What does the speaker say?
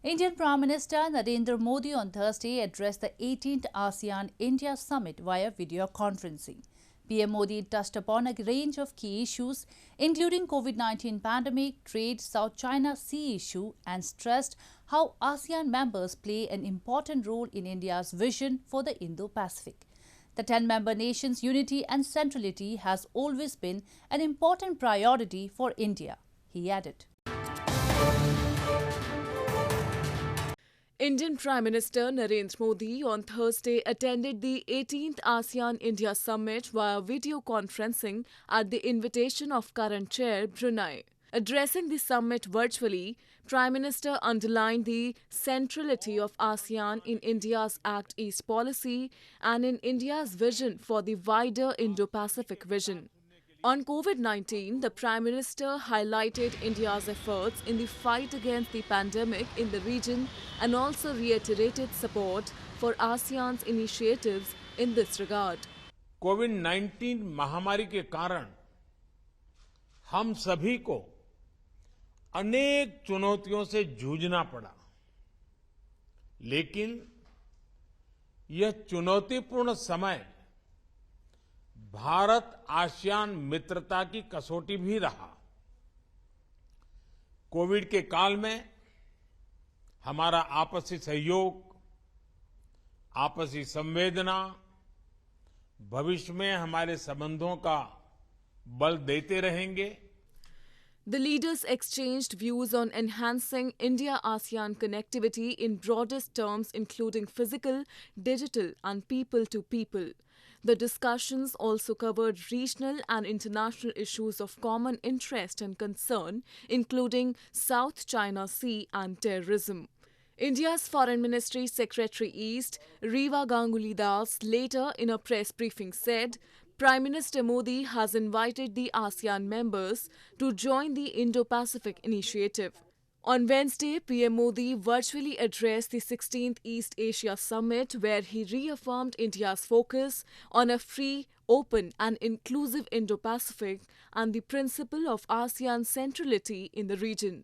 Indian Prime Minister Narendra Modi on Thursday addressed the 18th ASEAN-India Summit via video conferencing. PM Modi touched upon a range of key issues, including COVID-19 pandemic, trade, South China Sea issue, and stressed how ASEAN members play an important role in India's vision for the Indo-Pacific. The 10-member nations' unity and centrality has always been an important priority for India, he added. Indian Prime Minister Narendra Modi on Thursday attended the 18th ASEAN-India Summit via video conferencing at the invitation of current chair Brunei. Addressing the summit virtually, Prime Minister underlined the centrality of ASEAN in India's Act East policy and in India's vision for the wider Indo-Pacific vision. On COVID-19, the Prime Minister highlighted India's efforts in the fight against the pandemic in the region and also reiterated support for ASEAN's initiatives in this regard. कोविड-19 महामारी के कारण हम सभी को अनेक चुनौतियों से जूझना पड़ा, लेकिन यह चुनौतीपूर्ण समय भारत आसियान मित्रता की कसौटी भी रहा। कोविड के काल में हमारा आपसी सहयोग, आपसी संवेदना भविष्य में हमारे संबंधों का बल देते रहेंगे। The leaders exchanged views on enhancing India-ASEAN connectivity in broadest terms, including physical, digital, and people-to-people. The discussions also covered regional and international issues of common interest and concern, including South China Sea and terrorism. India's Foreign Ministry Secretary East, Riva Ganguly Das, later in a press briefing said, Prime Minister Modi has invited the ASEAN members to join the Indo-Pacific initiative. On Wednesday, PM Modi virtually addressed the 16th East Asia Summit, where he reaffirmed India's focus on a free, open and inclusive Indo-Pacific and the principle of ASEAN centrality in the region.